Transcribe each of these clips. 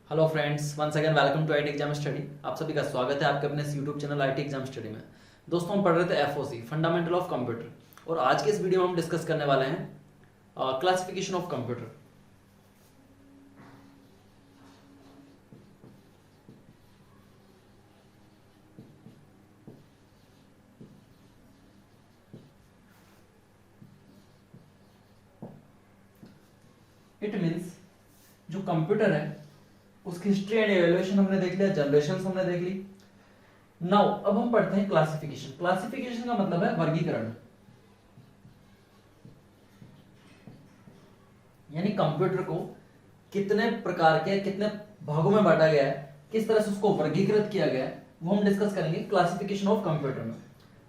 Hello friends, once again welcome to IT exam study. आप सभी का स्वागत है आपके अपने इस YouTube channel IT exam study में। दोस्तों, हम पढ़ रहे थे एफओसी फंडामेंटल ऑफ कंप्यूटर, और आज के इस वीडियो में हम डिस्कस करने वाले हैं classification of computer. It means जो कंप्यूटर है उसकी हिस्ट्री एंड एवेल्युएशन हमने देख लिया, जनरेशन हमने देख ली। नाउ अब हम पढ़ते हैं क्लासिफिकेशन। क्लासिफिकेशन का मतलब है वर्गीकरण, यानी कंप्यूटर को कितने प्रकार के, कितने भागों में बांटा गया है, किस तरह से उसको वर्गीकृत किया गया है, वो हम डिस्कस करेंगे क्लासिफिकेशन ऑफ कंप्यूटर में।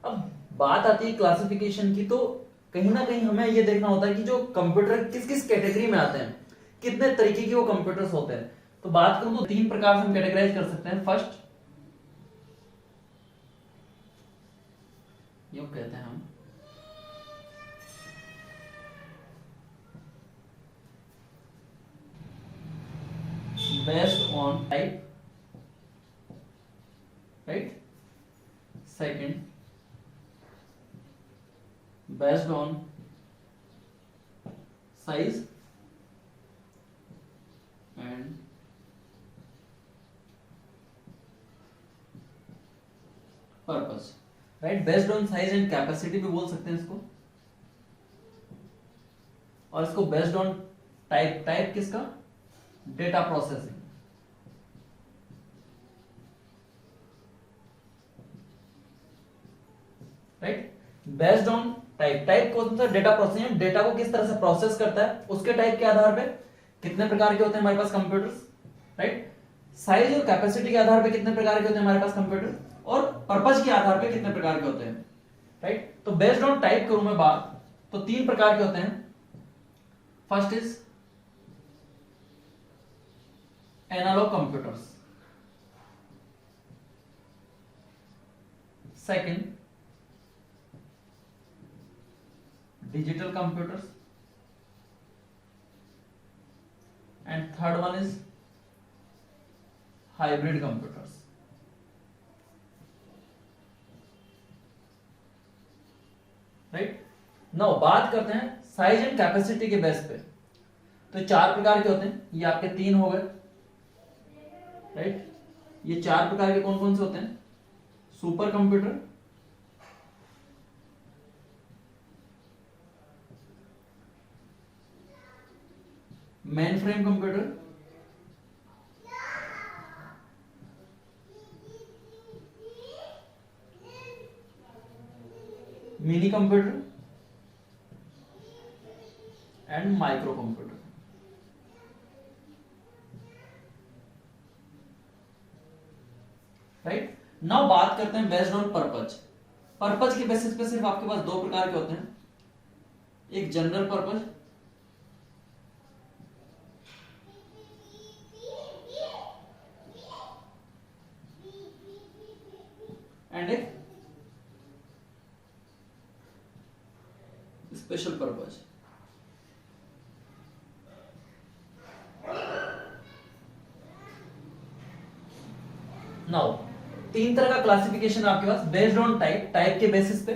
अब बात आती है क्लासिफिकेशन की, तो कहीं ना कहीं हमें ये देखना होता है कि जो कंप्यूटर किस किस कैटेगरी में आते हैं, कितने तरीके के वो कंप्यूटर्स होते हैं। तो बात करूं तो तीन प्रकार से हम कैटेगराइज कर सकते हैं। फर्स्ट, ये कहते हैं हम based on type, right. Second, based on size, and purpose, right. Based on size and capacity भी बोल सकते हैं इसको, और इसको बेस्ड ऑन टाइप, टाइप किसका, data processing, right. Based on type, type कौन सा, डेटा प्रोसेसिंग, डेटा को किस तरह से प्रोसेस करता है उसके टाइप के आधार पे कितने प्रकार के होते हैं हमारे पास कंप्यूटर्स, राइट। साइज और कैपेसिटी के आधार पे कितने प्रकार के होते हैं हमारे पास कंप्यूटर, और पर्पज के आधार पे कितने प्रकार के होते हैं, राइट। तो बेस्ड ऑन टाइप करूं मैं बात, तो तीन प्रकार के होते हैं। First is analogue computers, second digital computers, and third one is hybrid computers, right. Now बात करते हैं साइज एंड कैपेसिटी के बेस पे। तो चार प्रकार के होते हैं, ये आपके तीन हो गए, राइट। ये चार प्रकार के कौन कौन से होते हैं? Super computer, mainframe computer, mini computer, and micro computer, right. Now बात करते हैं बेस्ड ऑन पर्पज। पर्पज के बेसिस पे सिर्फ आपके पास दो प्रकार के होते हैं, एक जनरल पर्पज एंड एक स्पेशल पर्पज। नाउ तीन तरह का क्लासिफिकेशन आपके पास, बेस्ड ऑन टाइप, टाइप के बेसिस पे,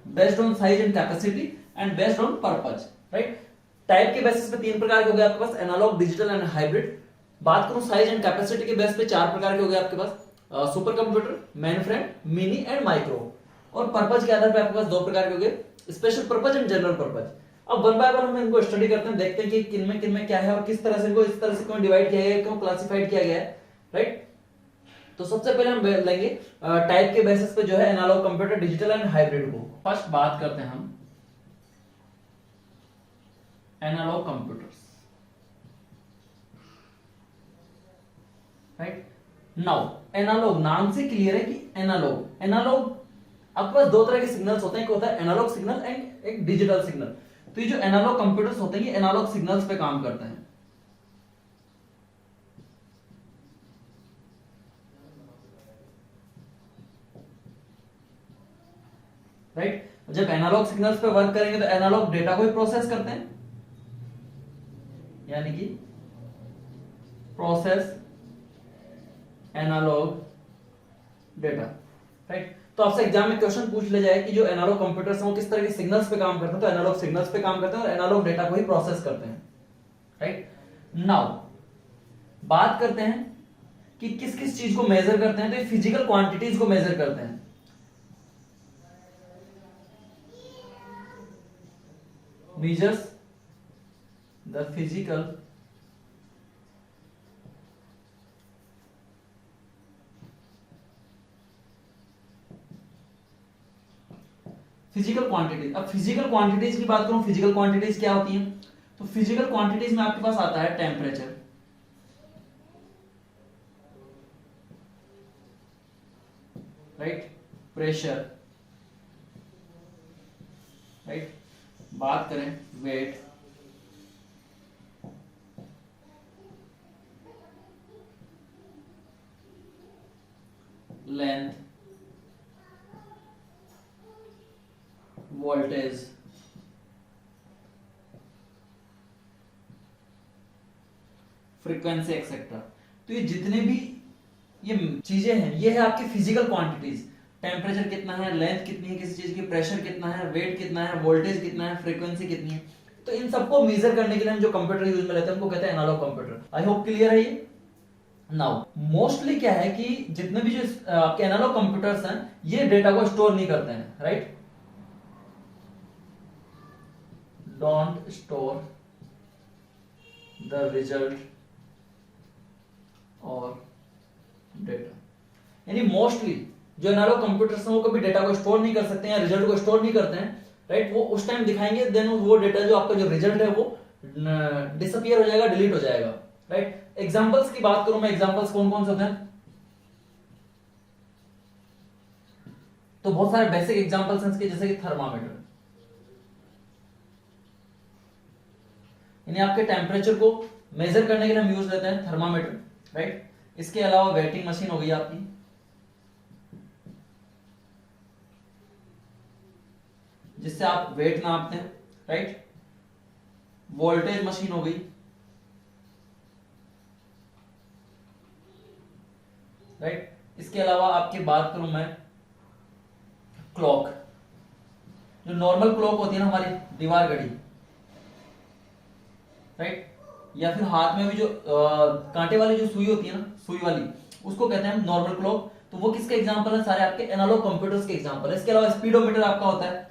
based on size and capacity, and based on purpose, right. टाइप के बेसिस पे तीन प्रकार के हो गए आपके पास, एनालॉग, डिजिटल एंड हाइब्रिड। बात करूं साइज एंड कैपेसिटी के बेस पे चार प्रकार के हो गए आपके पास, super computer, mainframe, mini and micro. और पर्पज के आधार पे आपके पास दो प्रकार के हो गए, special purpose and general purpose. अब वन बाय वन हम इनको स्टडी करते हैं, देखते हैं कि किन में क्या है और किस तरह से इनको इस तरह से क्यों डिवाइड किया गया है, क्यों क्लासिफाइड किया गया है, राइट। तो सबसे पहले हम लेंगे टाइप के बेसिस पे जो है analogue computer, digital and hybrid को। फर्स्ट बात करते हैं हम analogue computers, right. Now analogue, नाम से क्लियर है कि एनालॉग, एनालॉग आपके पास दो तरह के सिग्नल्स होते हैं, एक होता है एनालॉग सिग्नल एंड एक डिजिटल सिग्नल। तो ये जो एनालॉग कंप्यूटर्स होते हैं ये एनालॉग सिग्नल्स पे काम करते हैं, राइट। जब एनालॉग सिग्नल्स पे वर्क करेंगे तो एनालॉग डेटा को ही प्रोसेस करते हैं, यानी कि प्रोसेस एनालॉग डेटा, राइट। तो आपसे एग्जाम में क्वेश्चन पूछ ले जाए कि जो एनालॉग कंप्यूटर्स हैं वो किस तरह के सिग्नल्स पे काम करते हैं, तो एनालॉग सिग्नल्स पे काम करते हैं और एनालॉग डेटा को ही प्रोसेस करते हैं, राइट। नाउ बात करते हैं कि किस किस चीज को मेजर करते हैं, तो ये फिजिकल क्वांटिटीज को मेजर करते हैं। measures the physical quantities. अब फिजिकल क्वांटिटीज की बात करूं, फिजिकल क्वांटिटीज क्या होती हैं, तो फिजिकल क्वांटिटीज में आपके पास आता है टेम्परेचर, राइट, प्रेशर, राइट, बात करें weight, length, voltage, frequency etcetera. तो ये जितने भी ये चीजें हैं ये है आपकी फिजिकल क्वांटिटीज। टेम्परेचर कितना है, लेंथ कितनी है किसी चीज की, प्रेशर कितना है, वेट कितना है, वोल्टेज कितना है, फ्रीक्वेंसी कितनी है। तो इन सबको मेजर करने के लिए हम जो कंप्यूटर यूज में लेते हैं उनको कहते हैं analogue computer. I hope clear है ये। नाउ मोस्टली क्या है कि जितने भी जो आपके एनालॉग कंप्यूटर्स हैं ये डेटा को स्टोर नहीं करते हैं, right, don't store the result और डेटा। यानी मोस्टली जो एनालॉग कंप्यूटर्स हैं वो कभी डेटा को स्टोर नहीं कर सकते हैं या रिजल्ट को स्टोर नहीं करते हैं, राइट। वो उस टाइम दिखाएंगे, देन वो डेटा जो आपका जो रिजल्ट है वो डिसअपियर हो जाएगा, डिलीट हो जाएगा, राइट। एग्जांपल्स की बात करूं मैं, एग्जांपल्स कौन कौन से होते हैं, तो बहुत सारे बेसिक एग्जांपल्स हैं इसके, जैसे कि थर्मामीटर, यानी आपके टेम्परेचर को मेजर करने के लिए हम यूज लेते हैं थर्मामीटर, राइट। इसके अलावा वेटिंग मशीन हो गई आपकी, जिससे आप वेट नापते हैं, राइट। वोल्टेज मशीन हो गई, राइट। इसके अलावा आपकी बात करूं मैं क्लॉक, जो नॉर्मल क्लॉक होती है ना हमारी दीवार घड़ी, राइट, या फिर हाथ में भी जो कांटे वाली जो सुई होती है ना, सुई वाली, उसको कहते हैं नॉर्मल क्लॉक। तो वो किसके एग्जांपल है, सारे आपके एनालॉग कंप्यूटर्स के एग्जांपल है। इसके अलावा स्पीडोमीटर आपका होता है,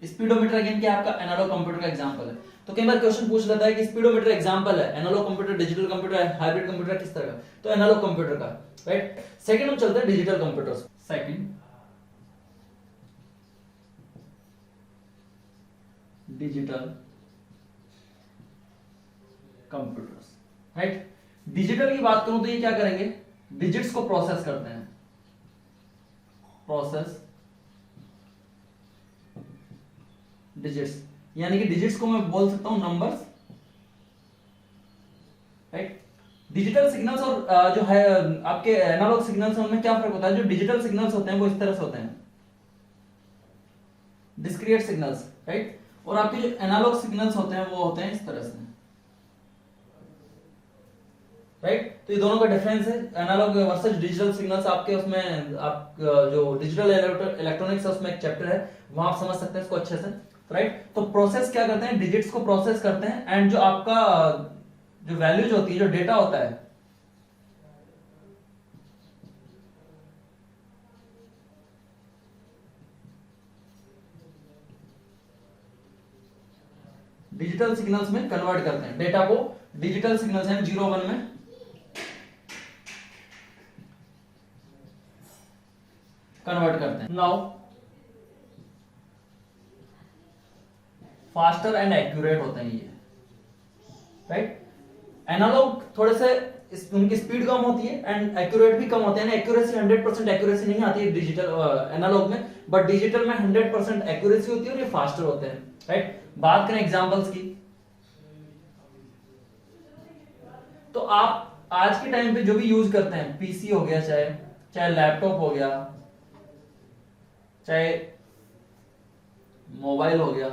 स्पीडोमीटर अगेन क्या आपका एनालॉग कंप्यूटर का एग्जांपल है। तो कई बार क्वेश्चन पूछ लेता है कि स्पीडोमीटर एग्जांपल है, analogue computer, digital computer, hybrid computer किस तरह का, तो एनालॉग कंप्यूटर का, राइट। सेकंड हम चलते हैं digital computers. Second digital computers, right. Digital की बात करूं तो ये क्या करेंगे, डिजिट्स को प्रोसेस करते हैं, प्रोसेस डिजिट्स, यानी कि डिजिट्स को मैं बोल सकता हूं नंबर्स, राइट। डिजिटल सिग्नल्स और जो है आपके एनालॉग सिग्नल्स हैं उनमें क्या फर्क होता है, जो डिजिटल सिग्नल्स होते हैं वो इस तरह से होते हैं, डिस्क्रीट सिग्नल्स, राइट, और आपके जो एनालॉग सिग्नल्स होते हैं वो होते हैं इस तरह से, राइट। तो ये दोनों का डिफरेंस है, एनालॉग वर्सेस डिजिटल सिग्नल्स। आपके उसमें आप जो डिजिटल इलेक्ट्रॉनिक्स है उसमें एक चैप्टर है, वहां आप समझ सकते हैं इसको अच्छे से, राइट। तो प्रोसेस क्या करते हैं, डिजिट्स को प्रोसेस करते हैं, एंड जो आपका जो वैल्यूज होती है, जो डेटा होता है, डिजिटल सिग्नल्स में कन्वर्ट करते हैं, डेटा को डिजिटल सिग्नल्स हैं 0 1 में कन्वर्ट करते हैं। नाउ फास्टर एंड एक्यूरेट होते हैं ये, राइट। एनालॉग थोड़े से उनकी स्पीड कम होती है एंड एक्यूरेट भी कम होते हैं, एक्यूरेसी 100% एक्यूरेसी नहीं आती है डिजिटल एनालॉग में, बट डिजिटल में 100% एक्यूरेसी होती है और ये फास्टर होते हैं, राइट। बात करें एग्जांपल्स की, तो आप आज के टाइम पे जो भी यूज करते हैं, पीसी हो गया, चाहे चाहे लैपटॉप हो गया, चाहे मोबाइल हो गया,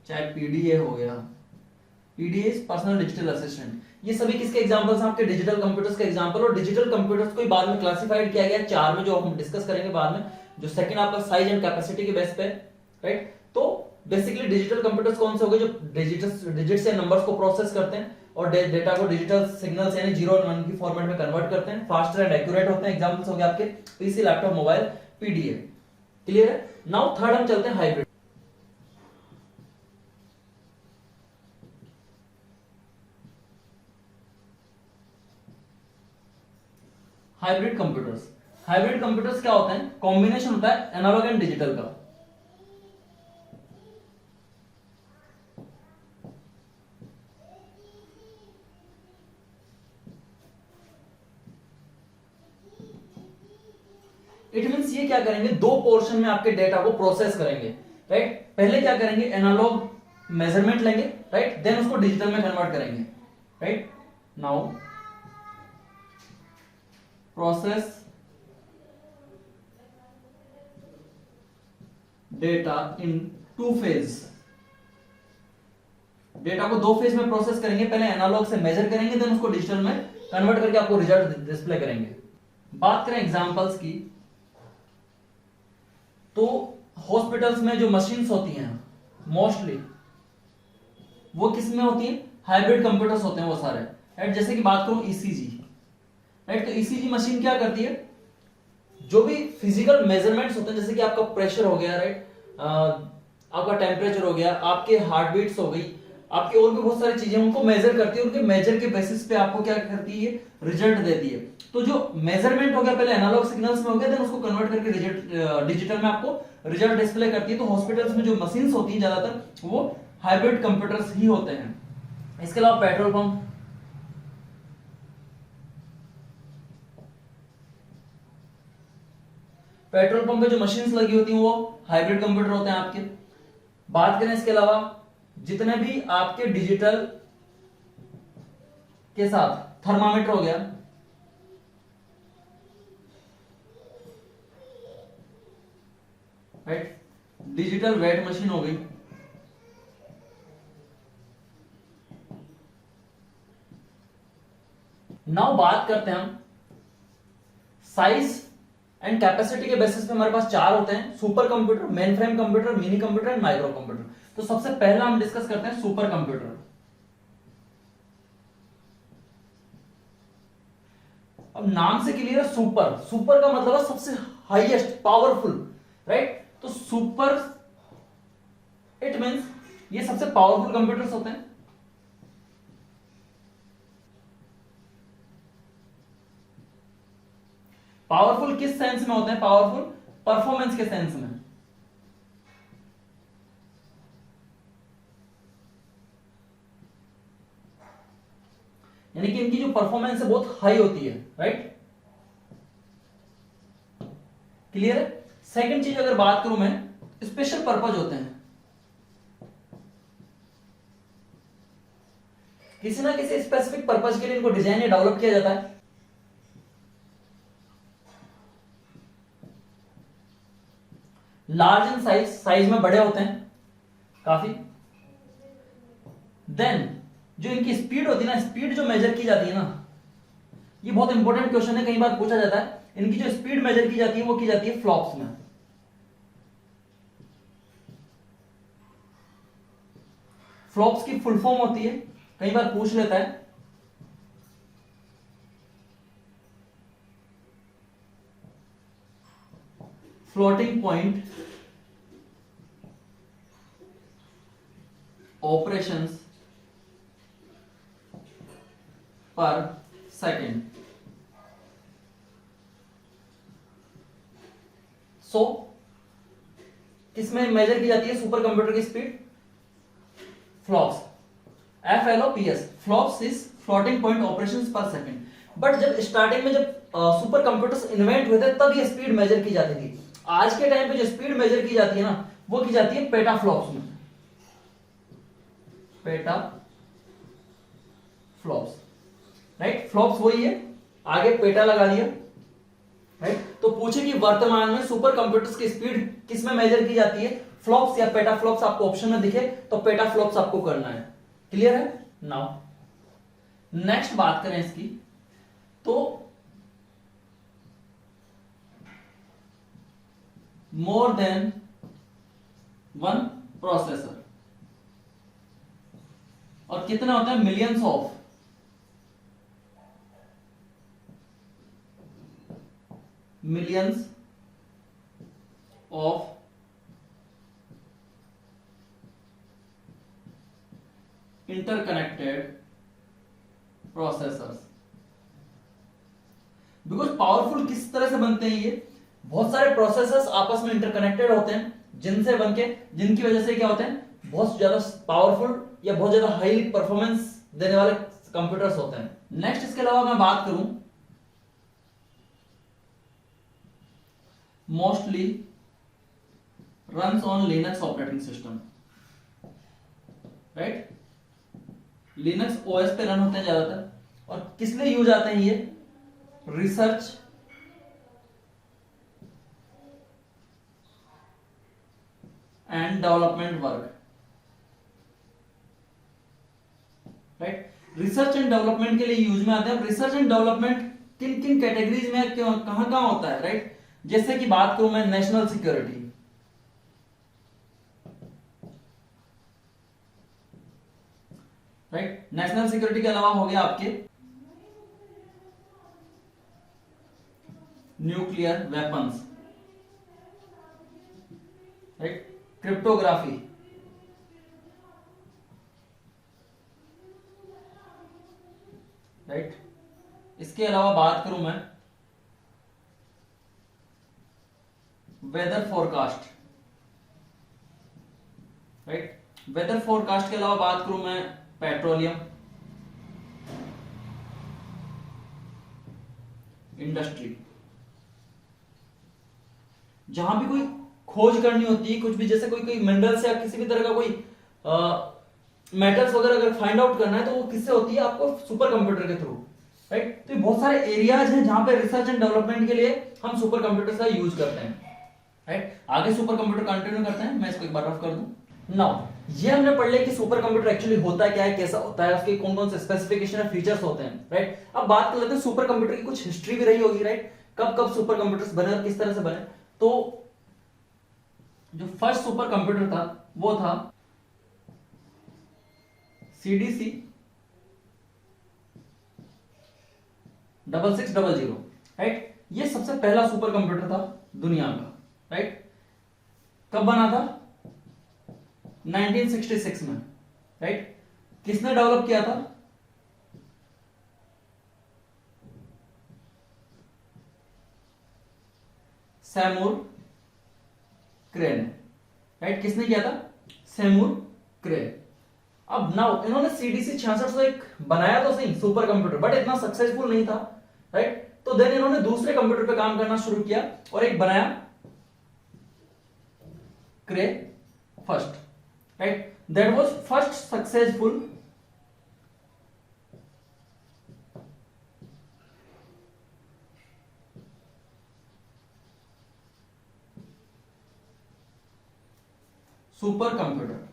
चाहे पीडीए हो गया, पीडीए पर्सनल डिजिटल असिस्टेंट। ये सभी किसके एग्जांपल्स हैं? आपके डिजिटल कंप्यूटर्स के एग्जांपल। और डिजिटल कंप्यूटर्स को बाद में क्लासिफाइड किया गया चार में, जो हम डिस्कस करेंगे बाद में, जो सेकंड आपका साइज एंड कैपेसिटी के बेस पे, राइट। तो बेसिकली डिजिटल कंप्यूटर्स कौन से हो गए? जो डिजिट्स या नंबर्स को प्रोसेस करते हैं और डेटा को डिजिटल सिग्नल्स यानी 0 और 1 की फॉर्मेट में कन्वर्ट करते हैं, फास्टर एंड एक्यूरेट होते हैं। एग्जांपल्स हो गए आपके PC, laptop, mobile, PDA. Clear है? नाउ थर्ड हम चलते हैं hybrid. Hybrid computers. Hybrid computers क्या होते हैं? कॉम्बिनेशन होता है एनालॉग एंड डिजिटल का। इट मींस ये क्या करेंगे? दो पोर्शन में आपके डेटा को प्रोसेस करेंगे, राइट। पहले क्या करेंगे? एनालॉग मेजरमेंट लेंगे, राइट, देन उसको डिजिटल में कन्वर्ट करेंगे, राइट। नाउ प्रोसेस डेटा इन टू फेज। डेटा को दो फेज में प्रोसेस करेंगे, पहले एनालॉग से मेजर करेंगे, देन उसको डिजिटल में कन्वर्ट करके आपको रिजल्ट डिस्प्ले करेंगे। बात करें एग्जांपल्स की, तो हॉस्पिटल्स में जो मशीन्स होती हैं मोस्टली वो किस में होती हैं? हाइब्रिड कंप्यूटर्स होते हैं वो सारे, राइट। जैसे कि बात करूं ईसीजी, राइट, तो ईसीजी मशीन क्या करती है? जो भी फिजिकल मेजरमेंट्स होते हैं, जैसे कि आपका प्रेशर हो गया, राइट, आपका टेम्परेचर हो गया, आपके हार्ट बीट्स हो गई, आपकी और भी बहुत सारी चीजें, उनको मेजर करती है। उनके मेजर के बेसिस पे आपको क्या करती है? रिजल्ट देती है। तो जो मेजरमेंट हो गया पहले एनालॉग सिग्नल्स में हो गया, देन उसको कन्वर्ट करके डिजिटल में आपको रिजल्ट डिस्प्ले करती है। तो हॉस्पिटल्स में जो मशीन्स होती हैं ज्यादातर वो हाइब्रिड कंप्यूटर्स ही होते हैं। इसके अलावा पेट्रोल पंप, पेट्रोल पंप पे जो मशीन्स लगी होती हैं वो हाइब्रिड कंप्यूटर होते हैं आपके। बात करें इसके अलावा जितने भी आपके डिजिटल के साथ थर्मामीटर हो गया, राइट, डिजिटल वेट मशीन हो गई, नाउ बात करते हैं हम साइज एंड कैपेसिटी के बेसिस पे। हमारे पास चार होते हैं: super computer, mainframe computer, mini computer and micro computer. तो सबसे पहला हम डिस्कस करते हैं सुपर कंप्यूटर। अब नाम से क्लियर है, सुपर, सुपर का मतलब है सबसे हाईएस्ट, पावरफुल, राइट। तो सुपर इट मींस ये सबसे पावरफुल कंप्यूटर्स होते हैं। पावरफुल किस सेंस में होते हैं? पावरफुल परफॉर्मेंस के सेंस में। यानी कि इनकी जो परफॉर्मेंस है बहुत हाई होती है, राइट। क्लियर है? सेकंड चीज अगर बात करूं मैं, स्पेशल पर्पज होते हैं। किसी ना किसी स्पेसिफिक पर्पज के लिए इनको डिजाइन या डेवलप किया जाता है। लार्ज इन साइज, साइज में बड़े होते हैं काफी। देन जो इनकी स्पीड होती है ना, स्पीड जो मेजर की जाती है ना, ये बहुत इंपॉर्टेंट क्वेश्चन है, कई बार पूछा जाता है। इनकी जो स्पीड मेजर की जाती है वो की जाती है फ्लॉप्स में। फ्लॉप्स की फुल फॉर्म होती है, कई बार पूछ लेता है। फ्लोटिंग पॉइंट ऑपरेशंस पर सेकेंड। सो किसमें मेजर की जाती है सुपर कंप्यूटर की speed? Flops, FLOPS, flops is floating point operations पर सेकेंड। बट जब स्टार्टिंग में जब सुपर कंप्यूटर्स इन्वेंट हुए थे तब ये स्पीड मेजर की जाती थी। आज के टाइम पे जो स्पीड मेजर की जाती है ना, वो की जाती है पेटा फ्लॉप्स में। PETA flops, right. फ्लॉप्स वही है, आगे पेटा लगा दिया, राइट। तो पूछे कि वर्तमान में सुपर कंप्यूटर्स की स्पीड किस में मेजर की जाती है, फ्लॉप्स या पेटा फ्लॉप्स? आपको ऑप्शन में दिखे तो पेटा फ्लॉप्स आपको करना है। क्लियर है? नाउ नेक्स्ट बात करें इसकी, तो मोर देन वन प्रोसेसर, और कितने होते हैं, millions of interconnected processors. Because powerful किस तरह से बनते हैं ये, बहुत सारे प्रोसेसर्स आपस में इंटरकनेक्टेड होते हैं, जिनकी वजह से क्या होते हैं, बहुत ज्यादा पावरफुल या बहुत ज्यादा हाई परफॉर्मेंस देने वाले कंप्यूटर्स होते हैं। नेक्स्ट इसके अलावा मैं बात करूं, mostly runs on Linux operating system, right. Linux OS पे रन होते हैं ज्यादातर, और किस लिए यूज आते हैं ये, research and development work, right. Research and development के लिए यूज में आते हैं। रिसर्च एंड डेवलपमेंट किन किन कैटेगरीज में कहां कहां होता है, राइट। जैसे कि बात करूं मैं national security, right. National security के अलावा हो गया आपके nuclear weapons, right. Cryptography, right. इसके अलावा बात करूं मैं weather forecast, right. Weather forecast के अलावा बात करूं मैं पेट्रोलियम इंडस्ट्री, जहां भी कोई खोज करनी होती है, कुछ भी, जैसे कोई कोई मिनरल्स या किसी भी तरह का कोई मेटल्स वगैरह अगर फाइंड आउट करना है, तो वो किससे होती है, आपको सुपर कंप्यूटर के थ्रू, राइट। तो बहुत सारे एरियाज हैं जहां पे रिसर्च एंड डेवलपमेंट के लिए हम सुपर कंप्यूटर का यूज करते हैं, राइट। आगे सुपर कंप्यूटर कंटिन्यू करते हैं, मैं इसको एक बार रफ कर दूं। नाउ ये हमने पढ़ लिया कि सुपर कंप्यूटर एक्चुअली होता है क्या है, कैसा होता है, उसके कौन कौन से स्पेसिफिकेशन और फीचर्स होते हैं, राइट। अब बात कर लेते हैं सुपर कंप्यूटर की कुछ हिस्ट्री भी रही होगी, राइट। कब कब सुपर कंप्यूटर्स बने और किस तरह से बने। तो जो फर्स्ट सुपर कंप्यूटर था वो था CDC 6600, राइट। ये सबसे पहला सुपर कंप्यूटर था दुनिया का, राइट। कब बना था, 1966 में, राइट। किसने डेवलप किया था, सैमुर क्रे ने, राइट। किसने किया था, सैमुर क्रे। अब नाउ इन्होंने CDC 6601 बनाया तो सही सुपर कंप्यूटर, बट इतना सक्सेसफुल नहीं था, राइट। तो देन इन्होंने दूसरे कंप्यूटर पे काम करना शुरू किया और एक बनाया Cray first, right. That was first successful super computer,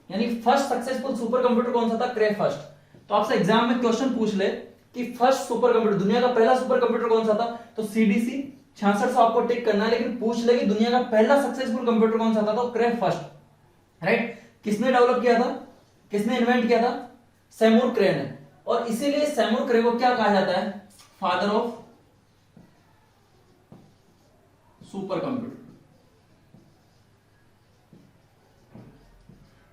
यानी फर्स्ट सक्सेसफुल सुपर कंप्यूटर कौन सा था, क्रे फर्स्ट। तो आपसे एग्जाम में क्वेश्चन पूछ ले कि फर्स्ट सुपर कंप्यूटर, दुनिया का पहला सुपर कंप्यूटर कौन सा था, तो CDC 6600 आपको टिक करना है, लेकिन पूछ ले कि दुनिया का पहला सक्सेसफुल कंप्यूटर कौन सा था, तो क्रे फर्स्ट, राइट। किसने डेवलप किया था, किसने इन्वेंट किया था, सैमुर क्रे ने। और इसीलिए सैमुर क्रे को क्या कहा जाता है, father of super computer.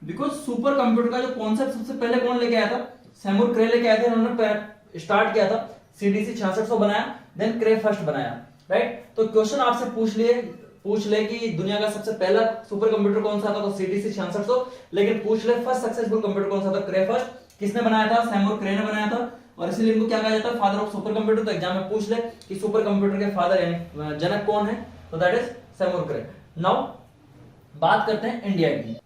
Because super computer का जो कॉन्सेप्ट सबसे पहले कौन लेके आया था, सैमुर क्रे लेके आए थे। उन्होंने स्टार्ट किया था, CDC 6600 बनाया, देन क्रे फर्स्ट बनाया, राइट। तो क्वेश्चन आपसे पूछ ले कि दुनिया का सबसे पहला सुपर कंप्यूटर कौन सा था, तो CDC 6600, लेकिन पूछ ले फर्स्ट सक्सेसफुल कंप्यूटर कौन सा था, क्रे फर्स्ट। किसने बनाया था, सैमुर क्रे ने बनाया था, और इसीलिए इनको क्या कहा जाता है, फादर ऑफ सुपर कंप्यूटर। तो एग्जाम में पूछ ले कि सुपर कंप्यूटर के फादर यानी जनक कौन है, तो दैट इज सैमुर क्रे। नाउ बात करते हैं इंडिया की।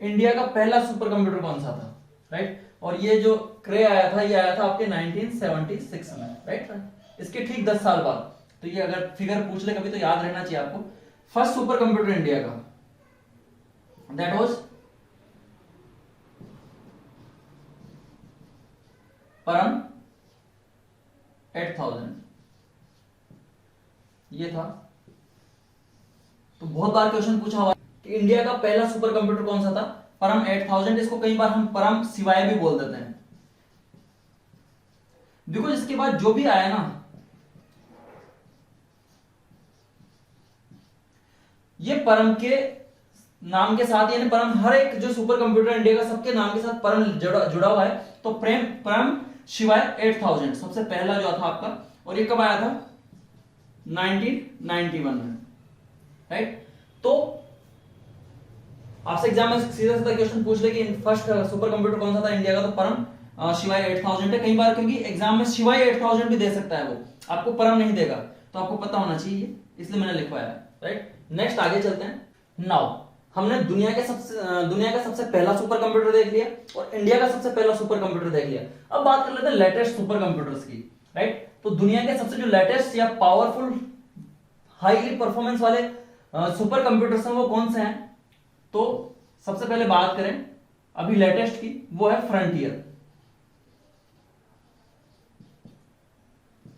इंडिया का पहला सुपर कंप्यूटर कौन सा था, राइट। और ये जो क्रे आया था, ये आया था आपके 1976 में, राइट। इसके ठीक 10 साल बाद। तो ये अगर फिगर पूछ ले कभी तो याद रहना चाहिए आपको। फर्स्ट सुपर कंप्यूटर इंडिया का, दैट वाज परम 8000, ये था। तो बहुत बार क्वेश्चन पूछा हुआ कि इंडिया का पहला सुपर कंप्यूटर कौन सा था, परम 8000। इसको कई बार हम परम शिवाय भी बोल देते हैं, बिकॉज इसके बाद जो भी आया ना, ये परम के नाम के साथ, यानी परम हर एक जो सुपर कंप्यूटर इंडिया का सबके नाम के साथ परम जुड़ा हुआ है। तो परम शिवाय 8000 सबसे पहला जो था आपका, और ये कब आया था, 1991 में, राइट। तो आपसे एग्जाम में सीधा सीधा क्वेश्चन पूछ ले कि फर्स्ट सुपर कंप्यूटर कौन सा था इंडिया का, तो परम शिवाय 8000 है। कई बार क्योंकि एग्जाम में शिवाय 8000 भी दे सकता है, वो आपको परम नहीं देगा, तो आपको पता होना चाहिए, इसलिए मैंने लिखवाया है, राइट। नेक्स्ट आगे चलते हैं। नाउ हमने दुनिया का सबसे पहला सुपर कंप्यूटर देख लिया और इंडिया का सबसे पहला सुपर कंप्यूटर देख लिया। अब बात कर लेते हैं लेटेस्ट सुपर कंप्यूटर्स की, राइट। तो दुनिया के सबसे जो लेटेस्ट या पावरफुल हाईली परफॉर्मेंस वाले सुपर कंप्यूटर्स हैं वो कौन से हैं। तो सबसे पहले बात करें अभी लेटेस्ट की, वो है फ्रंटियर,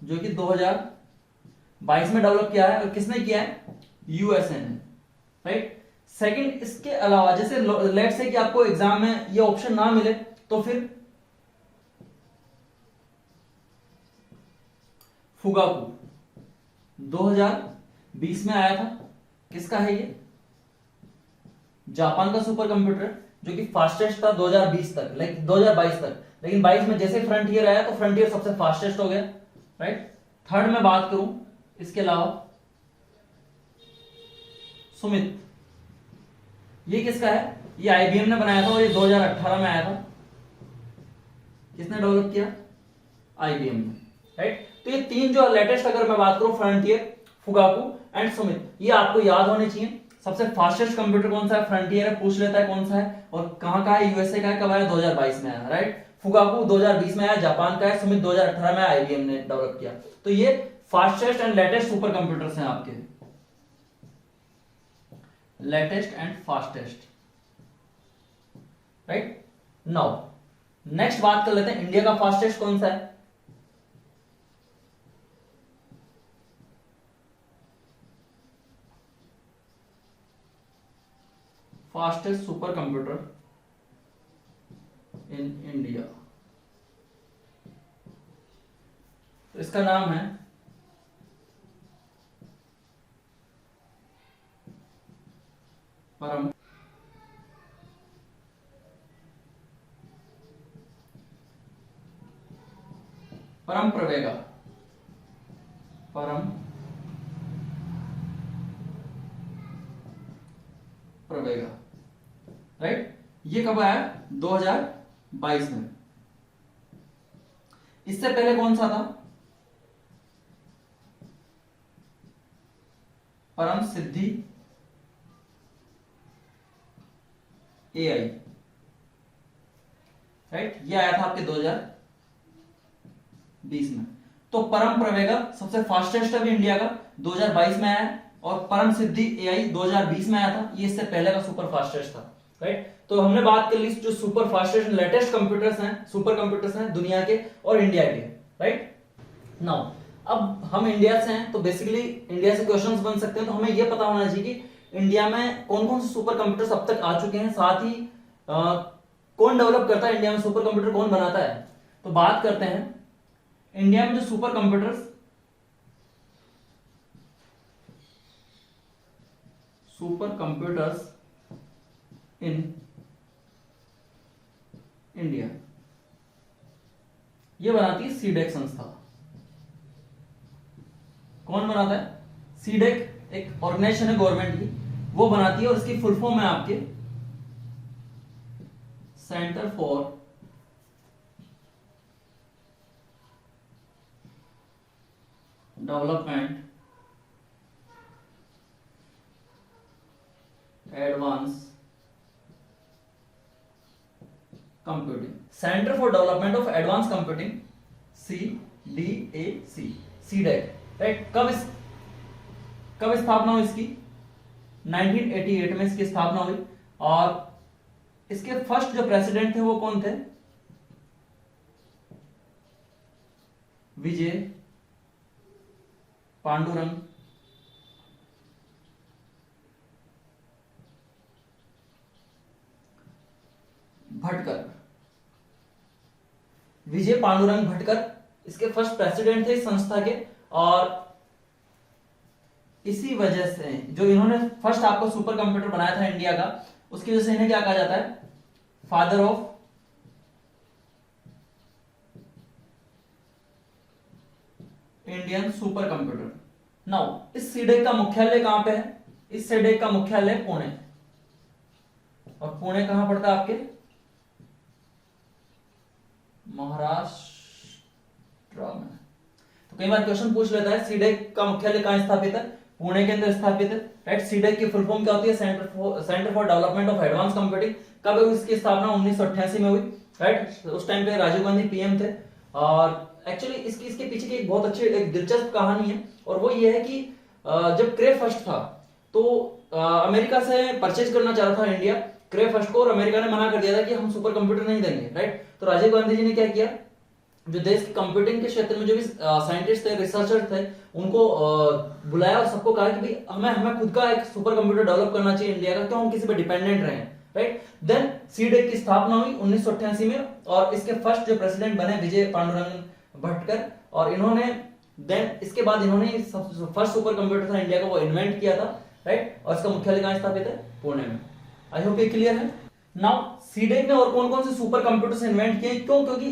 जो कि 2022 में डेवलप किया है। और किसने किया है, यूएसए ने, राइट। सेकंड, इसके अलावा जैसे लेट से कि आपको एग्जाम में ये ऑप्शन ना मिले तो फिर फुगाकू 2020 में आया था। किसका है ये, जापान का सुपर कंप्यूटर, जो कि फास्टेस्ट था 2020 तक, लाइक 2022 तक। लेकिन 22 में जैसे फ्रंटियर आया तो फ्रंटियर सबसे फास्टेस्ट हो गया, राइट। थर्ड में बात करूं इसके अलावा, सुमित, ये किसका है, ये आईबीएम ने बनाया था और ये 2018 में आया था। किसने डेवलप किया, आईबीएम ने, राइट। तो ये तीन जो लेटेस्ट, अगर मैं बात करूं, फ्रंटियर, फुगाकू एंड सुमित, ये आपको याद होने चाहिए। सबसे फास्टेस्ट कंप्यूटर कौन सा है, फ्रंटियर है, पूछ लेता है कौन सा है और कहां का है, यूएसए का है, कब आया, 2022 में आया, राइट। फुगाकू 2020 में आया, जापान का है। सुमित 2018 में आईबीएम ने डेवलप किया। तो ये fastest and latest super computers हैं आपके, latest and fastest, right. Now next बात कर लेते हैं इंडिया का फास्टेस्ट कौन सा है। Fastest super computer in India, तो इसका नाम है परम प्रवेगा, परम प्रवेगा, राइट। ये कब आया, 2022 में। इससे पहले कौन सा था, परम सिद्धि एआई, राइट। ये आया था आपके 2020 में। तो परम प्रवेगा सबसे फास्टेस्ट है इंडिया का, 2022 में आया है। और परम सिद्धि एआई 2020 में आया था, ये इससे पहले का सुपर फास्टेस्ट था, राइट। तो हमने बात कर ली जो सुपर फास्टेस्ट लेटेस्ट कंप्यूटर्स हैं, सुपर कंप्यूटर्स हैं दुनिया के और इंडिया के, राइट। नाउ अब हम इंडिया से हैं तो बेसिकली इंडिया से क्वेश्चंस बन सकते हैं, तो हमें यह पता होना चाहिए कि इंडिया में कौन कौन से सुपर कंप्यूटर्स अब तक आ चुके हैं, साथ ही कौन डेवलप करता है इंडिया में, सुपर कंप्यूटर कौन बनाता है। तो बात करते हैं इंडिया में जो सुपर कंप्यूटर्स इन इंडिया, ये बनाती है सीडेक संस्था। कौन बनाता है, सीडेक एक ऑर्गेनाइजेशन है गवर्नमेंट की, वो बनाती है। और इसकी फुल फॉर्म है आपके centre for development advance computing, centre for development of advance computing, CDAC, CDAC, right. कब स्थापना हुई इसकी? 1988 में इसकी स्थापना हुई। और इसके फर्स्ट जो प्रेसिडेंट थे वो कौन थे? विजय पांडुरंग भटकर। विजय पांडुरंग भटकर इसके फर्स्ट प्रेसिडेंट थे इस संस्था के। और इसी वजह से जो इन्होंने फर्स्ट आपको सुपर कंप्यूटर बनाया था इंडिया का, उसकी वजह से इन्हें क्या कहा जाता है? Father of Indian super computer. Now इस सीडेक का मुख्यालय कहां पे है? इस सीडेक का मुख्यालय पुणे। और पुणे कहां पड़ता है आपके? महाराष्ट्र में। तो कई बार क्वेश्चन पूछ लेता है सीडेक का मुख्यालय कहां स्थापित है? पुणे के अंदर स्थापित है, राइट। सीडेक की फुल फॉर्म क्या होती है? Centre for development of advance computing. कब हुई इसकी स्थापना? 1988 में हुई, राइट। उस टाइम पे राजीव गांधी पीएम थे। और एक्चुअली इसके पीछे की एक बहुत अच्छी एक दिलचस्प कहानी है, और वो ये है कि जब क्रे फर्स्ट था तो अमेरिका से परचेज करना चाह रहा था इंडिया क्रे फर्स्ट को, और अमेरिका ने मना कर दिया था कि हम सुपर कंप्यूटर नहीं देंगे, राइट। तो राजीव गांधी जी ने क्या किया? जो देश की कंप्यूटिंग के क्षेत्र में जो भी साइंटिस्ट थे, रिसर्चर थे, उनको बुलाया और सबको कहा कि भाई हमें खुद का एक सुपर कंप्यूटर डेवलप करना चाहिए इंडिया का, क्यों हम किसी पे डिपेंडेंट रहे, राइट। देन सीडेक की स्थापना हुई 1988 में, और इसके फर्स्ट जो प्रेसिडेंट बने विजय पांडुरंग भटकर। और इन्होंने देन इसके बाद इन्होंने फर्स्ट सुपर कंप्यूटर था इंडिया का वो इन्वेंट किया था, राइट। और इसका मुख्यालय कहां स्थापित है? पुणे में। आई होप ये क्लियर है। नाउ सीडेक ने और कौन कौन से सुपर कंप्यूटर्स इन्वेंट किए? क्यों? क्योंकि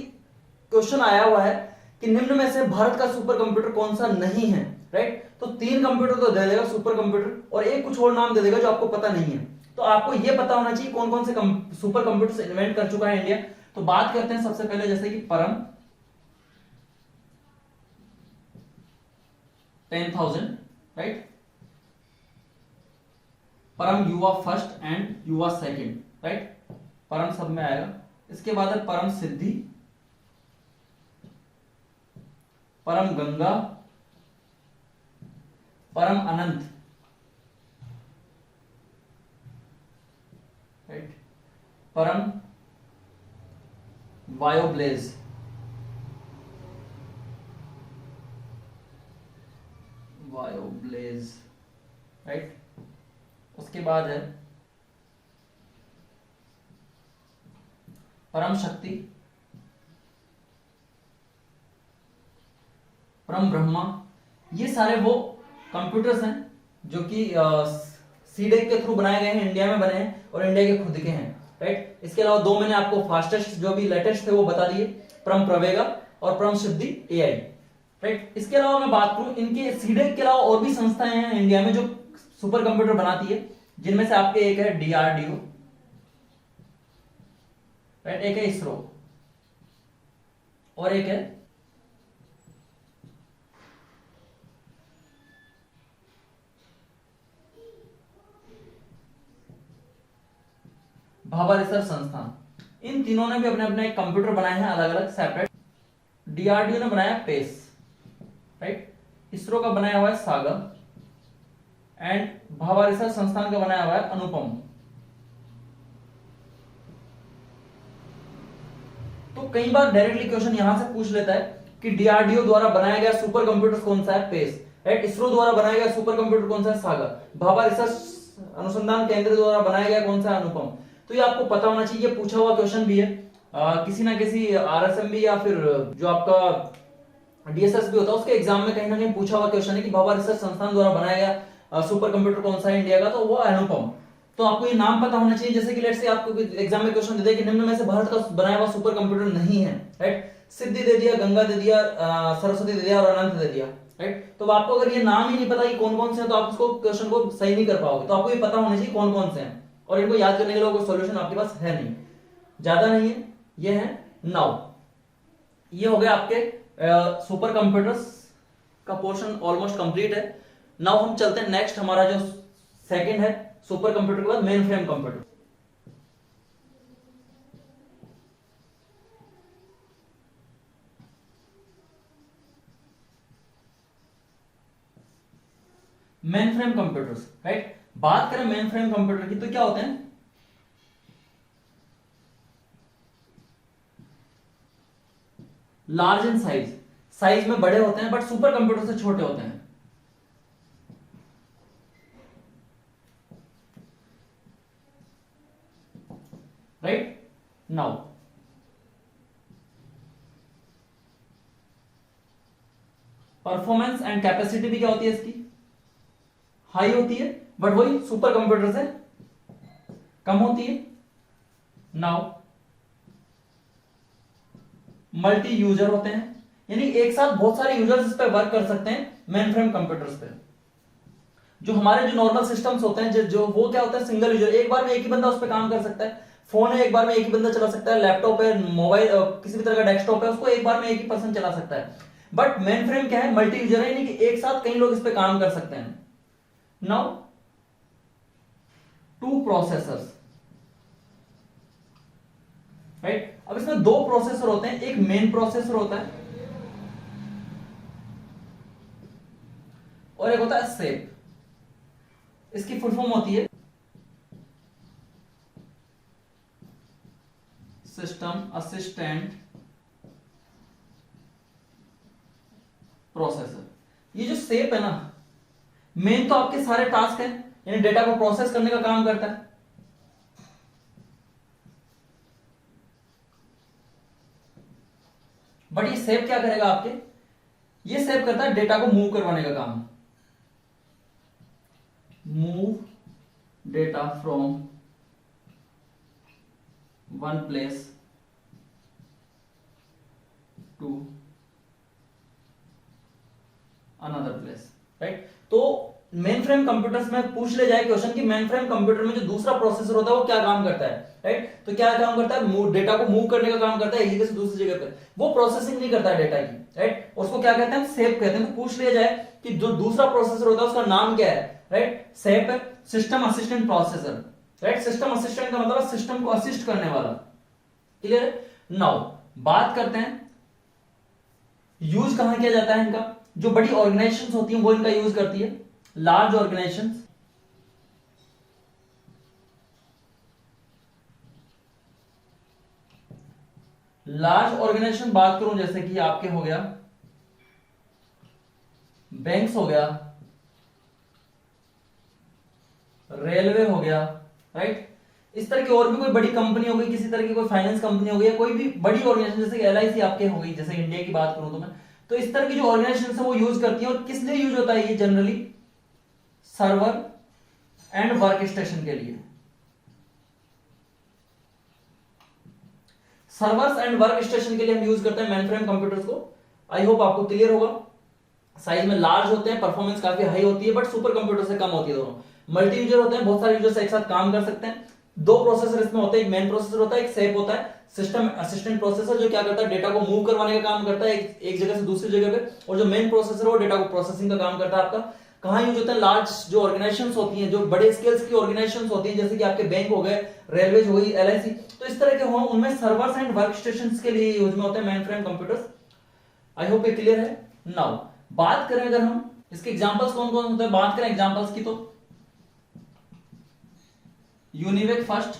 क्वेश्चन आया हुआ है कि निम्न में से भारत का सुपर कंप्यूटर कौन सा नहीं है, राइट। तो 3 कंप्यूटर तो दे देगा सुपर कंप्यूटर, और एक कुछ और नाम दे देगा जो आपको पता नहीं है। तो आपको यह पता होना चाहिए कौन कौन से सुपर कंप्यूटर्स इन्वेंट कर चुका है इंडिया। तो बात करते हैं सबसे पहले जैसे कि परम 10,000, राइट। परम युवा फर्स्ट एंड युवा सेकंड, राइट। परम सब में आएगा। इसके बाद है परम सिद्धि, परम गंगा, परम अनंत, राइट। परम बायोब्लेज, राइट। उसके बाद है परम शक्ति, परम ब्रह्मा। ये सारे वो कंप्यूटर्स हैं जो कि सीडेक के थ्रू बनाए गए हैं, इंडिया में बने हैं और इंडिया के खुद के हैं, राइट। इसके अलावा 2 मैंने आपको फास्टेस्ट जो भी लेटेस्ट थे वो बता दिए, परम प्रवेगा और परम सिद्धि एआई, राइट। इसके अलावा मैं बात करूं इनके सीडेक के अलावा और भी संस्थाएं हैं इंडिया में जो सुपर कंप्यूटर बनाती है, जिनमें से आपके एक है डीआरडीओ, राइट। एक है इसरो और एक है भाभा रिसर्च संस्थान। इन तीनों ने भी अपने अपने कंप्यूटर बनाए हैं अलग अलग सेपरेट। डीआरडीओ ने बनाया पेस, राइट। इसरो का बनाया हुआ है सागर, एंड भाभा रिसर्च संस्थान का बनाया हुआ है अनुपम। तो कई बार डायरेक्टली क्वेश्चन यहां से पूछ लेता है कि डीआरडीओ द्वारा बनाया गया सुपर कंप्यूटर कौन सा है? Pace, right. इसरो द्वारा बनाया गया सुपर कंप्यूटर कौन सा है? सागर। भाभा रिसर्च अनुसंधान केंद्र द्वारा बनाया गया कौन सा है? अनुपम। तो ये आपको पता होना चाहिए, पूछा हुआ क्वेश्चन भी है किसी ना किसी आरएसएमबी या फिर जो आपका डीएसएस भी होता है उसके एग्जाम में कहीं ना कहीं पूछा हुआ क्वेश्चन है कि भाभा रिसर्च संस्थान द्वारा बनाया गया सुपर कंप्यूटर कौन सा है इंडिया का? तो वो अनुपम। तो आपको ये नाम पता होना चाहिए, जैसे कि लेट्स से आपको एग्जाम में क्वेश्चन दे दिया कि निम्न में से भारत का बनाया हुआ सुपर कंप्यूटर नहीं है, राइट। सिद्धि दे दिया, गंगा दे दिया, सरस्वती दे दिया और अनंत दे दिया, राइट। तो आपको अगर ये नाम ही नहीं पता कि कौन कौन से हैं तो आप उसको क्वेश्चन को सही नहीं कर पाओगे। तो आपको ये पता होना चाहिए कौन कौन से हैं, और इनको याद करने के लिए कोई सॉल्यूशन आपके पास है नहीं, ज्यादा नहीं है, ये है। नाउ ये हो गया आपके सुपर कंप्यूटर्स का पोर्शन ऑलमोस्ट कंप्लीट है। नाउ हम चलते हैं नेक्स्ट, हमारा जो सेकंड है सुपर कंप्यूटर के बाद main frame computer. Mainframe computers, right. बात करें मेन फ्रेम कंप्यूटर की तो क्या होते हैं, लार्ज इन साइज, साइज में बड़े होते हैं बट सुपर कंप्यूटर से छोटे होते हैं। Right now performance and capacity भी क्या होती है इसकी, हाई होती है, बट वही सुपर कंप्यूटर से कम होती है। नाउ मल्टी यूजर होते हैं, यानी एक साथ बहुत सारे यूजर्स इस पे वर्क कर सकते हैं मेन फ्रेम कंप्यूटर्स पे। जो हमारे जो नॉर्मल सिस्टम्स होते हैं जो वो क्या होता है, सिंगल यूजर, एक बार में एक ही बंदा उस पर काम कर सकता है। फोन है, एक बार में एक ही बंदा चला सकता है। लैपटॉप है, मोबाइल, किसी भी तरह का डेस्कटॉप है, उसको एक बार में एक ही पर्सन चला सकता है। बट मेन फ्रेम क्या है, मल्टी यूजर है, यानी कि एक साथ कई लोग इस पे काम कर सकते हैं। Now two processors, right. अब इसमें दो प्रोसेसर होते हैं, एक मेन प्रोसेसर होता है और एक होता है सेप। इसकी फुल फॉर्म होती है सिस्टम असिस्टेंट प्रोसेसर। ये जो सेप है ना, मेन तो आपके सारे टास्क हैं, यानी डेटा को प्रोसेस करने का काम करता है। बट ये सेप क्या करेगा आपके, ये सेप करता है डेटा को मूव करवाने का काम। Move data from one place to another place, right. तो मेन फ्रेम कंप्यूटर्स में पूछ ले जाए क्वेश्चन कि मेन फ्रेम कंप्यूटर में जो दूसरा प्रोसेसर होता है वो क्या काम करता है, राइट। तो क्या काम करता है, डेटा को मूव करने का काम करता है एक जगह से दूसरी जगह पे। वो प्रोसेसिंग नहीं करता है डेटा की, राइट। उसको क्या कहते हैं, सेप कहते हैं। तो पूछ लिया जाए कि जो दूसरा प्रोसेसर होता है उसका नाम क्या है, राइट। सेप है, system assistant processor, right. System assistant का मतलब सिस्टम को असिस्ट करने वाला। क्लियर। नाउ बात करते हैं यूज कहां किया जाता है इनका। जो बड़ी ऑर्गेनाइजेशंस होती हैं वो इनका यूज करती है, लार्ज ऑर्गेनाइजेशंस। लार्ज ऑर्गेनाइजेशन बात करूं जैसे कि आपके हो गया बैंक्स हो गया, रेलवे हो गया, राइट। इस तरह की और भी कोई बड़ी कंपनी हो गई, किसी तरह की कोई फाइनेंस कंपनी हो गई, कोई भी बड़ी ऑर्गेनाइजेशन जैसे कि एलआईसी आपके हो गई, जैसे इंडिया की बात करूं तो मैं, तो इस तरह की जो ऑर्गेनाइजेशन है वो यूज करती है। और किस लिए यूज होता है ये generally, server and work station के लिए। सर्वर्स एंड वर्क स्टेशन के लिए हम यूज करते हैं मेनफ्रेम कंप्यूटर्स को। आई होप आपको क्लियर होगा। साइज में लार्ज होते हैं, परफॉर्मेंस काफी हाई होती है, बट सुपर कंप्यूटर से कम होती है दोनों। मल्टी यूजर होते हैं, बहुत सारे यूजर्स एक साथ काम कर सकते हैं। दो प्रोसेसर इसमें होते हैं, एक मेन प्रोसेसर होता है, एक सेप होता है, सिस्टम असिस्टेंट प्रोसेसर, जो क्या करता है डेटा को मूव करवाने का काम करता है एक जगह से दूसरी जगह पे। और जो मेन प्रोसेसर है वो डेटा को प्रोसेसिंग का काम करता है आपका। कहां यूज होता है, लार्ज जो ऑर्गेनाइजेशंस होती हैं, जो बड़े स्केल्स की ऑर्गेनाइजेशंस होती हैं, जैसे कि आपके बैंक हो गए, रेलवेज हो गई, एलआईसी, तो इस तरह के हो, उनमें सर्वर्स एंड वर्क स्टेशंस के लिए यूज में होते हैं main frame computers. I hope ये क्लियर है। नाउ बात करें अगर हम इसके एग्जांपल्स कौन कौन होते हैं, बात करें एग्जांपल्स की तो UNIVAC first,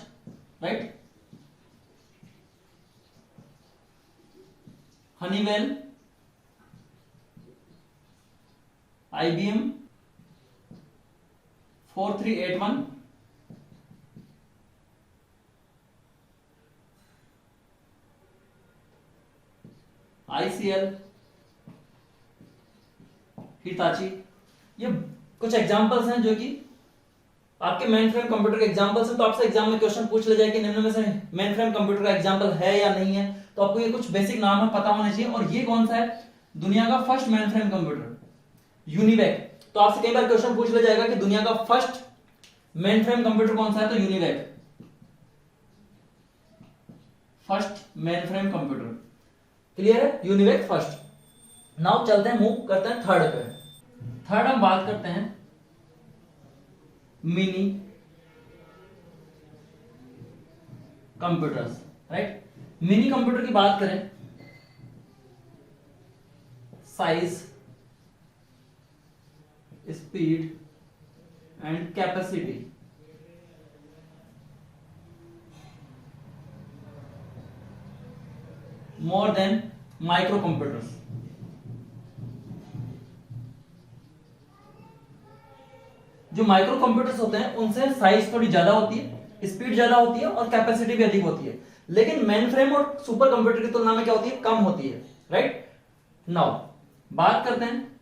right, Honeywell, IBM 4381, ICL, Hitachi. ये कुछ एग्जांपल्स हैं जो कि आपके मेन फ्रेम कंप्यूटर के एग्जांपल्स हैं। तो आपसे एग्जाम में क्वेश्चन पूछ ले जाए कि निम्न में से मेन फ्रेम कंप्यूटर का एग्जांपल है या नहीं है, तो आपको ये कुछ बेसिक नाम है पता होने चाहिए। और ये कौन सा है, दुनिया का first main frame computer UNIVAC. तो आपसे कई बार क्वेश्चन पूछ ले जाएगा कि दुनिया का फर्स्ट मेन फ्रेम कंप्यूटर कौन सा है, तो UNIVAC first main frame computer. Clear है, यूनिवेक फर्स्ट। नाउ चलते हैं, मूव करते हैं थर्ड पे। थर्ड हम बात करते हैं mini computers, right. Mini computer की बात करें, size, speed, and capacity. More than microcomputers. जो माइक्रो कंप्यूटर्स होते हैं उनसे साइज थोड़ी ज्यादा होती है, स्पीड ज्यादा होती है और कैपेसिटी भी अधिक होती है, लेकिन मेन फ्रेम और सुपर कंप्यूटर की तुलना में क्या होती है, कम होती है, राइट। नाउ बात करते हैं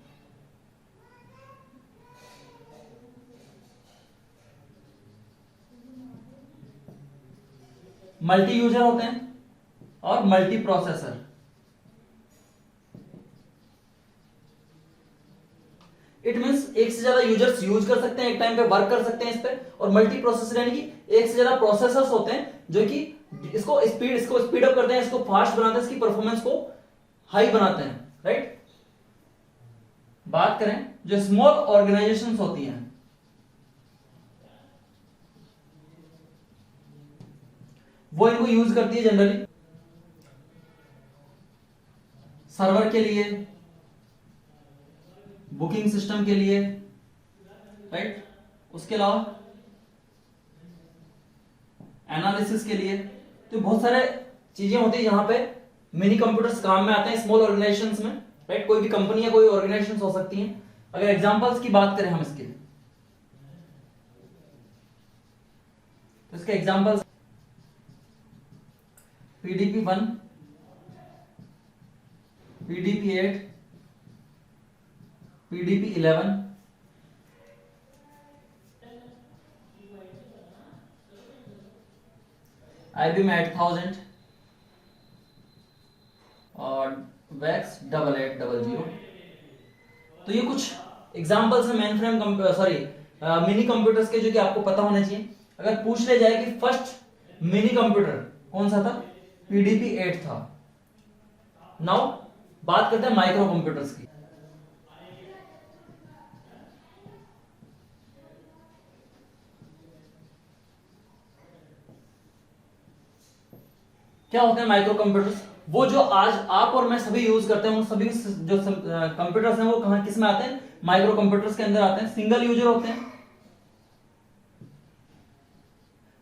मल्टी यूजर होते हैं और मल्टी प्रोसेसर। इट मींस एक से ज्यादा यूजर्स यूज कर सकते हैं, एक टाइम पे वर्क कर सकते हैं इस पे, और मल्टी प्रोसेसर यानी कि एक से ज्यादा प्रोसेसर्स होते हैं जो कि इसको स्पीड अप करते हैं, इसको फास्ट बनाते हैं, इसकी परफॉर्मेंस को हाई बनाते हैं, राइट। बात करें जो स्मॉल ऑर्गेनाइजेशंस होती हैं, वो इनको यूज करती है जनरली सर्वर के लिए, बुकिंग सिस्टम के लिए, राइट। उसके अलावा एनालिसिस के लिए। तो बहुत सारे चीजें होती है जहां पे मिनी कंप्यूटर्स काम में आते हैं स्मॉल ऑर्गेनाइजेशंस में, राइट। कोई भी कंपनी या कोई ऑर्गेनाइजेशंस हो सकती हैं। अगर एग्जांपल्स की बात करें हम इसके, तो इसके examples PDP-1, PDP-8, PDP-11, IBM 8000 और WEX 8800। तो ये कुछ एग्जांपल्स हैं मेन फ्रेम मिनी कंप्यूटर्स के, जो कि आपको पता होने चाहिए। अगर पूछ ले जाए कि फर्स्ट मिनी कंप्यूटर कौन सा था, PDP-8 था। नाउ बात करते हैं माइक्रो कंप्यूटर्स की। क्या होते हैं माइक्रो कंप्यूटर्स? वो जो आज आप और मैं सभी यूज करते हैं, उन सभी जो कंप्यूटर्स हैं वो कहां किस में आते हैं, माइक्रो कंप्यूटर्स के अंदर आते हैं। सिंगल यूजर होते हैं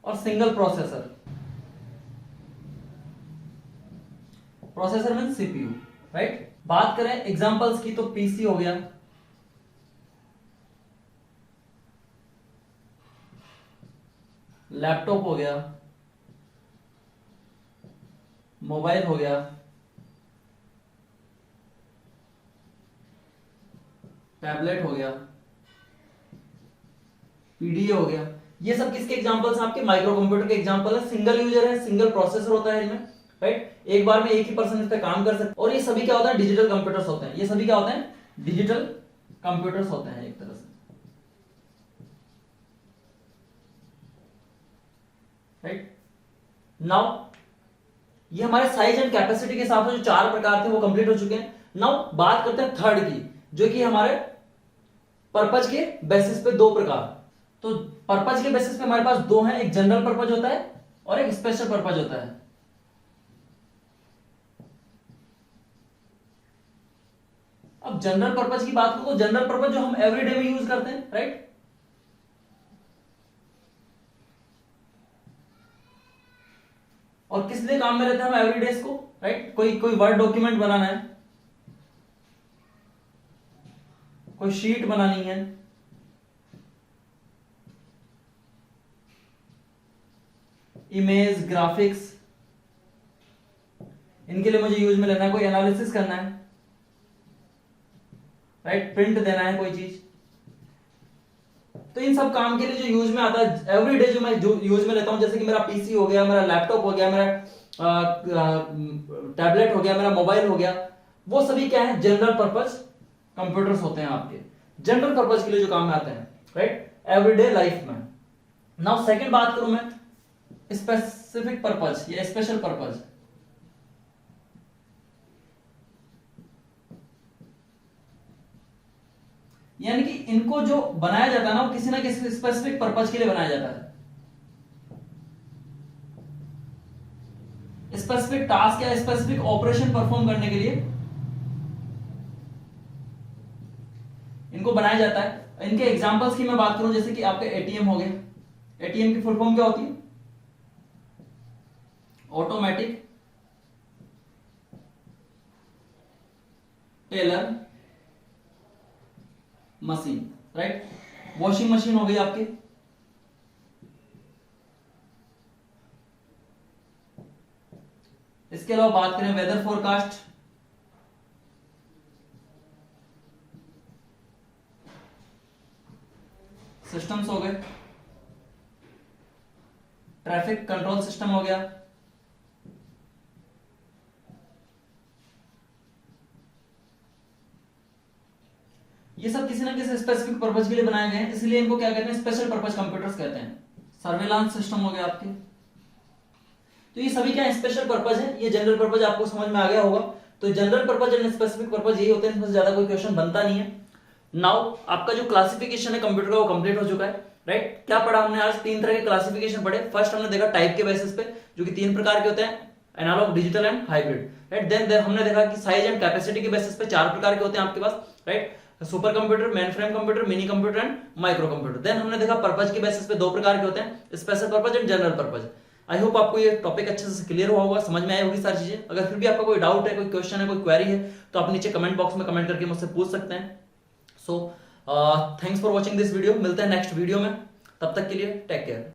और single processor. Processor mean CPU, right. बात करें एग्जांपल्स की तो PC हो गया, लैपटॉप हो गया, मोबाइल हो गया, टैबलेट हो गया, PDA हो गया। ये सब किसके एग्जांपल्स हैं? आपके माइक्रो कंप्यूटर के एग्जांपल है। सिंगल यूजर है, सिंगल प्रोसेसर होता है इनमें, राइट। एक बार में एक ही पर्सन इस पे काम कर सकता है। और ये सभी क्या होता है, डिजिटल कंप्यूटर्स होते हैं। ये सभी क्या होते हैं, डिजिटल कंप्यूटर्स होते हैं एक तरह से, राइट। नाउ ये हमारे साइज एंड कैपेसिटी के हिसाब से जो 4 प्रकार थे वो कंप्लीट हो चुके हैं। नाउ बात करते हैं थर्ड की, जो कि हमारे पर्पज के बेसिस पे 2 प्रकार। तो पर्पज के बेसिस पे हमारे पास 2 हैं, एक जनरल पर्पज होता है और एक स्पेशल पर्पज होता है। अब जनरल पर्पज की बात करो तो जनरल पर्पज जो हम एवरीडे में यूज करते हैं, राइट। और किस लिए काम में रहते हैं हम एवरीडे को, राइट। कोई वर्ड डॉक्यूमेंट बनाना है, कोई शीट बनानी है, इमेज, ग्राफिक्स, इनके लिए मुझे यूज में लेना है। कोई एनालिसिस करना है, राइट, प्रिंट देना है कोई चीज। तो इन सब काम के लिए जो यूज में आता है एवरीडे, जो मैं यूज में लेता हूं, जैसे कि मेरा PC हो गया, मेरा लैपटॉप हो गया, मेरा टैबलेट हो गया, मेरा मोबाइल हो गया, वो सभी क्या है, जनरल पर्पज कंप्यूटर्स होते हैं आपके। जनरल पर्पज के लिए जो काम में आते हैं, राइट, एवरीडे लाइफ में। नाउ सेकंड बात करूं मैं स्पेसिफिक पर्पज या स्पेशल पर्पज। यानी कि इनको जो बनाया जाता है ना, वो किसी ना किसी स्पेसिफिक पर्पज के लिए बनाया जाता है। स्पेसिफिक टास्क या स्पेसिफिक ऑपरेशन परफॉर्म करने के लिए इनको बनाया जाता है। इनके एग्जांपल्स की मैं बात करूं, जैसे कि आपका एटीएम हो गया। एटीएम की फुल फॉर्म क्या होती है? Automatic teller machine, right. Washing machine हो गई आपकी, इसके अलावा बात करें वेदर फोरकास्ट, सिस्टम्स हो गए, ट्रैफिक कंट्रोल सिस्टम हो गया, ये सब किसी ना किसी स्पेसिफिक पर्पज के लिए बनाए गए हैं, इसलिए इनको क्या कहते हैं? स्पेशल पर्पज कंप्यूटर्स कहते हैं। सर्वेलांस सिस्टम हो गया आपके। तो ये सभी क्या स्पेशल पर्पज है, ये जनरल पर्पज आपको समझ में आ गया होगा। तो general purpose and specific purpose यही होते हैं, इसमें ज्यादा कोई क्वेश्चन बनता नहीं है। नाउ आपका जो क्लासिफिकेशन है कंप्यूटर का वो कंप्लीट हो चुका है, राइट। क्या पढ़ा हमने आज? 3 तरह के क्लासिफिकेशन पढ़े। फर्स्ट हमने देखा टाइप के बेसिस पे, जो कि 3 प्रकार के होते हैं, analog, digital and hybrid, right. Then हमने देखा कि साइज एंड कैपेसिटी के बेसिस पे 4 प्रकार के होते हैं आपके पास, right. Super computer, mainframe computer, mini computer and micro computer. Then हमने देखा पर्पज के बेसिस पे 2 प्रकार के होते हैं, special purpose and general purpose. I hope आपको ये टॉपिक अच्छे से क्लियर हुआ होगा, समझ में आई होगी सारी चीजें। अगर फिर भी आपका कोई डाउट है, कोई क्वेश्चन है, कोई क्वेरी है, तो आप नीचे कमेंट बॉक्स में कमेंट करके मुझसे पूछ सकते हैं। So thanks for watching this video. मिलते हैं नेक्स्ट वीडियो में, तब तक के लिए टेक केयर।